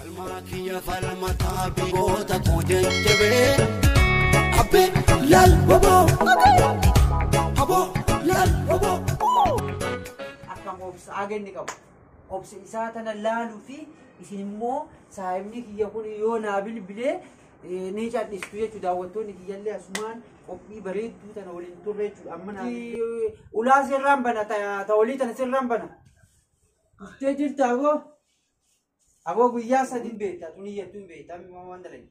الماكية فالمتا بيوتا كوجن جبين أبي لال بابا أبو لال بابا أكم أوبس أجنّي كم أوبس إساتنا لالو في إسمه سايمني كي يكون يونا بيل نيجات نسوية تداوتوني كي يلي أسمان أبي بريد توتا نولين توريج أمنا ولا سيرام بنا تولي تنسيرام بنا تجيل تاغو أبو بياسا دين بيتا توني يتون بيتا مما واندلين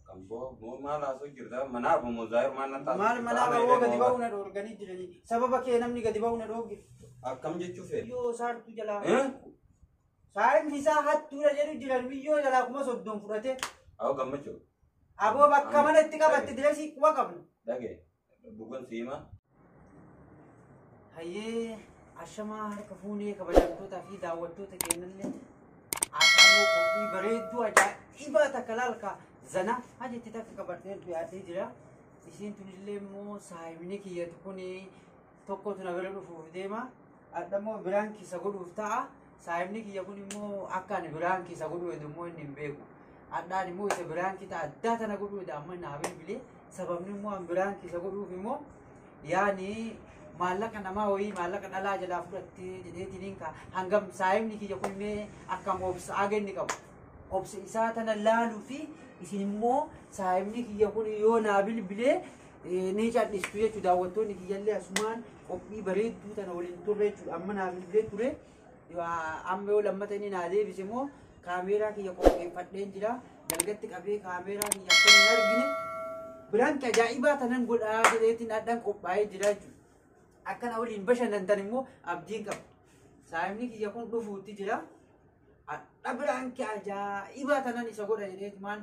كمبو مو ما لاسو جردا مناب مزاير ما نتا مناب هو قد باونا أورغاني جلني سبب كي نمني قد باونا روجي كم جتشو فيه يو سار تجلا سايم نسا هات تولا جرو جلن بيو جلا كم صدّم فرته أو كم جتشو أبو بكمان اتكا بتدرسي كوا كم دعى بقول سيما هاي عشما هركفوني كبجانتو تافي دعوتو تكينن أكانو كوبي بريدو أجا إبا تكلالك زنا هذه تتفق كبرتين بياتي جرا إسين تنجلي مو سايمني كي يتكوني توكو تنغرلو فوديما أدمو برانكي سغودو فتا سايمني كي يكوني مو أكاني برانكي سغودو يدمو نيمبيكو أداني مو إسا برانكي تا أداتا نغودو يدامو نابل بلي سببني مو أم برانكي سغودو فيمو يعني مالك أنا ما هوي مالك أنا لا جلا فرتي جدي تنينكا هنگم سايم نيكي يقول مي أكام أوبس أجن نيكا أوبس إساتنا لالو في إسمه سايم نيكي يقول يونا بيل نيجات نسوية تداوتوني كي يلي أسمان أبي بريد توتا نولين توريج أمنا بيل توري يا أمي لما تاني نادي بسمو كاميرا كي يقول فتلين جلا جلجت كابي كاميرا كي يقول نرجني برانك جايبة تنقول جدي تنادن كوباي جلا أكن أولين بشن نتنمو أبدين كم سايمني كي يكون رفوتي جلا أبران كأجا إباتنا نسقول رجلت مان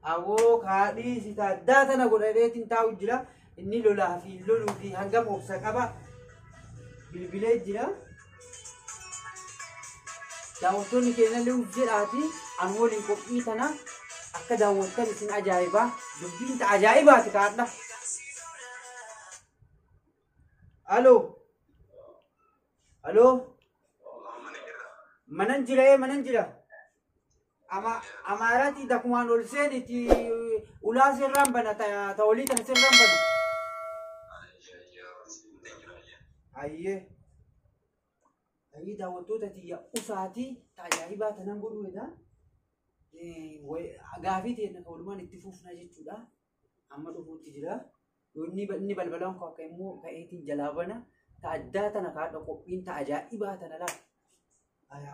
أو كاري ستا داتنا قول رجلت تاو جلا إني لولا في لولو في هنگام أبسكابا بالبلاد جلا داوتوني كنا لو جراتي أنولين كوبي تنا أكد داوتني سن أجايبا دبين تأجايبا تكارنا الو الو مننجرا اماراتي دكمان ولسيني تي ولا سيرام بنا تولي تنسيرام بنا ايه اي داوتو تي اساتي تاجايبا تنغدو ودا غافيتي نقولمان اتفوفنا جچودا اما دفوتي جرا يوني بلبلون كو كيمو كايتي جلابنا تعداتنا كاد قوبين تعجائباتنا لا ايا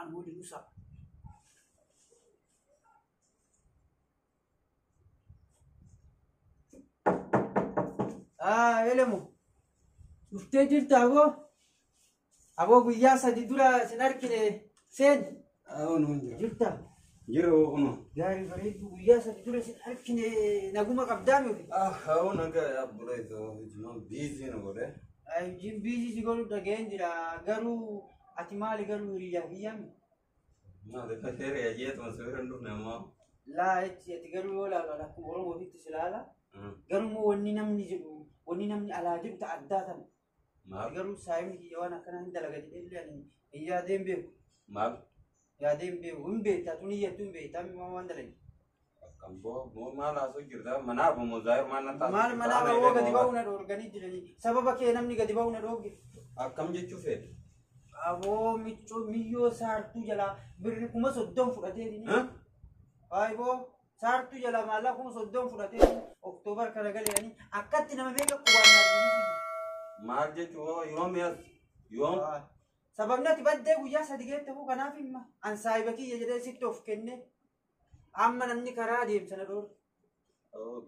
ان هو لوسا يلمو شفتي ابو بيا سديدولا سنركني سين نونجا جرتا جرو أنو جاري فريد بيا سديدولا سنركني نغوما قدامي هاو نجا يا بريدو جمال بيزي نقوله أي جيم بيجي سيقولوا تجين جرا قالوا أتمالي قالوا رياضيا ما ده كثير يا جيت مسؤول عنده نما لا يتقالوا ولا كورو ودي تسلالا قالوا مو وني نمني على جب تعداتا ما قالوا سايم كي وانا كان عند لقد إلا هي دين بيو ما يا دين بيو وين بيت توني يتون بيت أمي ما واندلين كمبو مو ما لاسو جردا مناب مزاير ما نتا مناب هو قد باونا أورغاني جلني سبب كي نمني قد باونا روجي كم جتشو فيه أبو ميو سارتو جلا بريكوما صدّم فراتيني أي بو سارتو جلا مالا كوما صدّم فراتيني أكتوبر كرجال يعني أكتر نما بيجا كوانا ما جتشو يوم سببنا تبدأ ويا صديقي تبو كنا في ما أن سايبكي يجري سيتوف كنّه أما نمني كرادي بسنا دور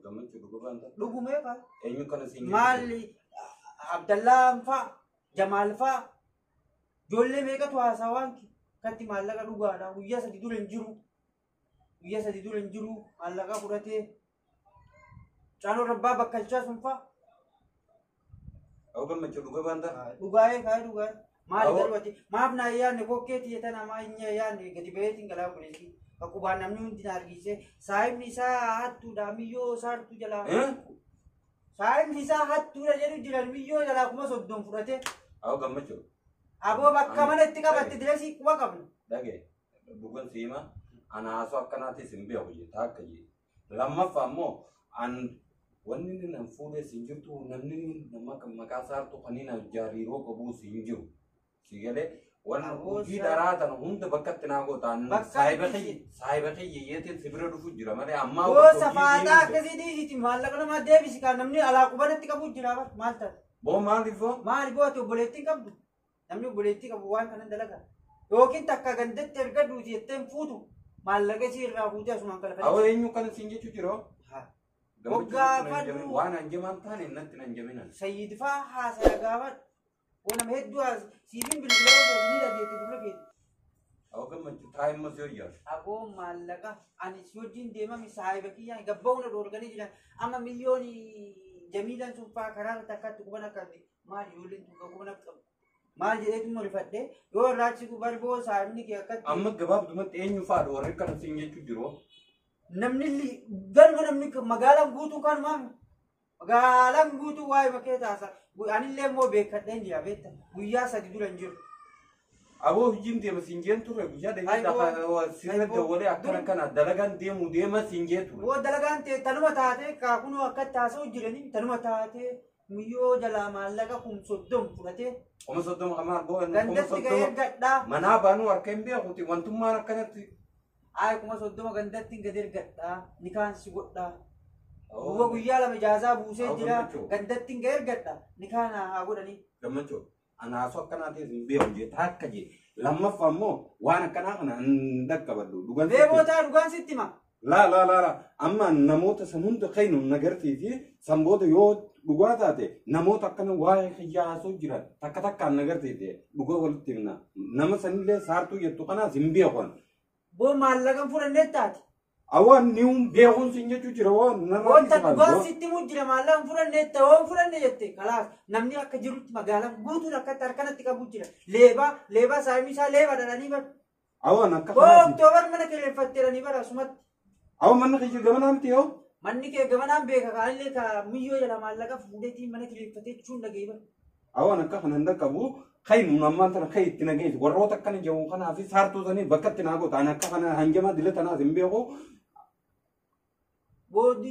كمان شو بانتا لوجو ميكا أيو كنا سينج مالي عبد الله فا جمال فا جولة ميكا تواسوان كتي مالا كلوجو هذا ويا سديدو لنجرو مالا كفرته چانو ربا بكالچا سنفا أو كمان شو بانتا لوجاي مالي كروتي ما بنا يا نبوكيتي يتنا ما إني يا نيجي بيتين كلا بوليسي aku banam ni unti nargise sahib nisa hatu damiyo sartu jala sahib nisa hatu jala jala jala kuma soddon furate aw gammacho abo bakka mana itti qabatti diresi kuwa qabna dage bugun sima ana so akkanaatis hin beeku jetta akka jedhe. Lammaffaa immoo wanni inni nan fuudhee siin jirtu namni nama maqaa saartu kaniina jariiroo qabu siin jiru. Si galee wanna hojii dharaatan hunda bakkatti naa gootaan saayiba kiyyeetiin si bira dhufu jira malee ammaa gosa faataa akkasii dhiisiti maallaqa namaa deebisi kan namni alaa qubanatti qabu jira maal ta'a. Boo maaliifoo? Maaliifoo ati obboleettiin qabdu namni obboleettii qabu waan kanan dalagaa yookiin takka gandatti erga duuti jetteen fuutu maallaqa isii irraa fuutee asumaan kala fayyadamu. Awwa eenyu kana siin jechuu jiroo? Gaafadhu waan anjamaan taane innatti nan jaminan. Sayyidfaa haasaya gaafadhu. Wanam hedduu siifin bilbilaa ni dhageetti dura geetti. Awwa gammachuu taa'immas yoo jira. Aboo maallaqa ani si wajjin deemami saayiba kiyyaan gabba'uuna dhoorganii jiran amma miliyooni jamiilan sun faa karaa takkatti quban akkatti maal ijoolleen tuuka quban akka maal jedheetu molifadhee yoo irraachi bari boo saayibni kee akkatti. Amma gabaabdumatti eenyu faadha warri kana siin jechuu jiroo? Namni galma namni magaalaan guutuu kan maami magaalaan guutuu waa'ee bakkee taasa anillee immoo beekadheen jira beekta guyyaa sadi dura hin jiru. Aboo hojiin deema siin jeen turre guyyaa dheeraa sirna dawalee akkana kana dalagaan deema siin jee ture. Boo dalagaan ta'e tanuma taatee kaakunoo akka taasa'u jiranii tanuma taatee miyyoo jalaa maallaqa soddom fudhatee. Kuma soddoma kamaa boo gandatti gahee gadhaa. Manaa baanuu harka hin beekuti wantummaan akkanatti. Ay kuma soddoma gandatti gadi ergadhaa ni kaansi godhaa. Uwwa guyyaa lama ijaazaa buusee jira gandatti gadi ergadhaa ni kaana haa godhanii. Gammachuu anaasoo akkanaatis hin beeku jetta akka jedhe lammaffaa immoo waan akkanaa kana hin dhaqqabadhu. Beekootaa dhugaan sitti hima. La amma namoota san hunda kaynu nagartii fi sanboota yoo dhugaa taate namoota akkana waa'ee xiyyaa haasoo jiran takka takkaan nagartii dhugaa walitti himna nama sanillee saartuu jettu kanaas hin beekan. Boo maallaqan fudhannee taate. Awwan niun beekun siin jechuu jira waan narraa isa qabu. Waan sitti mujjira maallaqan fudhannee ta'e waan fudhannee jette kalaas namni akka jirutti magaalaan guutuun akkatti harkanatti qabu jira. Leebaa saayimii isaa leebaa dhalanii bara. Awwan akka kanaati. Boo Oktoobar mana kireeffatteeranii bara asumatti. Awwan manni kee gamanaan ta'e yoo. Manni kee gamanaan beeka kaanillee ka miyyoo jala maallaqa fuudheetiin mana kireeffattee jechuun dhagee bara. Awwan akka kanan dhaqqabu. Kaynu nammaan tana kay itti nageessu warroota akkana jedhamu kanaa fi saartuu sanii bakka itti naa gootan akka kana hanjamaa dila tanaas hin beeku.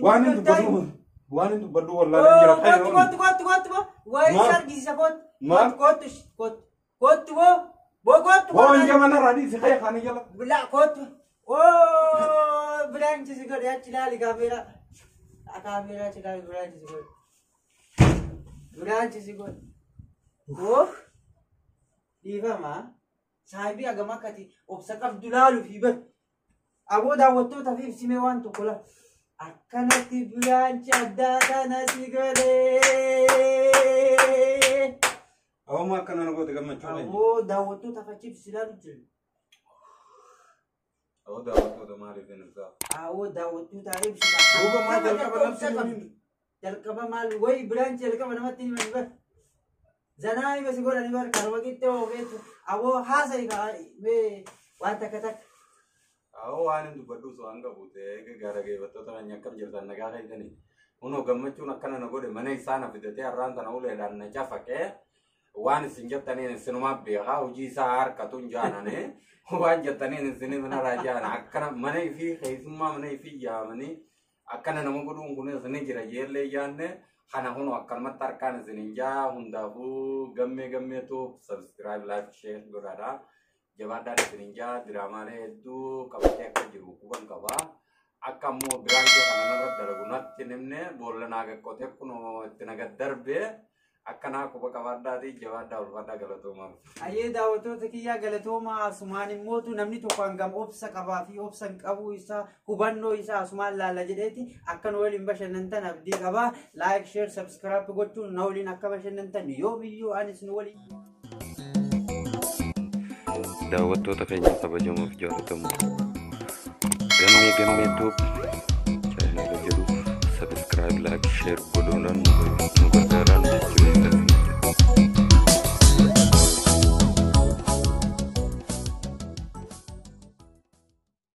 Waan hin dubbadhu wallaalee jira. Kootu waa'ee sargisiisa kootu boo hanjama narraa dhiisi kaya kaanii jala. Bilaa kootu biraan chisi godhe achi laali kaameeraa achi laali biraan chisi godhe. Ifama saayibii agama akkati obsa qabdu laalu fi bar aboo daawwattoota fi ibsimee waan tokko la akkanatti biraanchi addaa kana si godhee. Awwaama akkana na goote gammachuu leenji. Aboo daawwattoota fachi ibsi laalu jiru. Awwoo daawwattoota maaliif hin ibsaa? Awwoo daawwattoota ibsi. Duuba maal jalqaba namti jalqaba maal wayi biraanchi jalqaba namatti himani bar. Zanaa basi godhanii bar karba qixxee oofeetu aboo haasa'ii mee waan takka takka. Awwoo waan hin dubbadhu osoo hanga buute gaara geeffattoota kan akkam jirtan nagaa keessanii. Kunoo gammachuun akkana na godhe mana isaa na fidatee har'aan tana uleedhaan na cafaqee waan isin jettaniin isinumaa beekaa hojii isaa harkatu hin jaanane waan jettaniin isin manarraa jaana akkana mana ifii keessummaa mana ifii yaamanii akkana nama godhuun kun isin jira jeellee jaanne. Kana hunu akkanumatti harkaan isinin jaa hundaafuu gammeetu subscribe like share godhaadha. Jabaadhaan isinin jaa diraamaalee hedduu qabatee akka jiru quban qaba. Akka immoo biraanchii kana narra dalagu natti nimne boolla naaga qotee kunoo itti naga darbee akkanaa quba qabaadhaatii jabaadhaa ulfaadhaa galatoomaa. Ayyee daawwattoota kiyyaa galatoomaa asumaan immootu namni tokko hangam obsa qabaa fi obsan qabuu isaa hubannoo isaa asumaan laalla jedheeti akkan waliin bashannantan abdii qabaa. Like share subscribe gochuun na waliin akka bashannantan yoomiyyuu anis nu waliin. Daawwattoota keenya kabajamoo fi jaallatamoo gammeetuuf chaanela jedhu subscribe like share godhuudhaan nu gargaaraan jechuudha.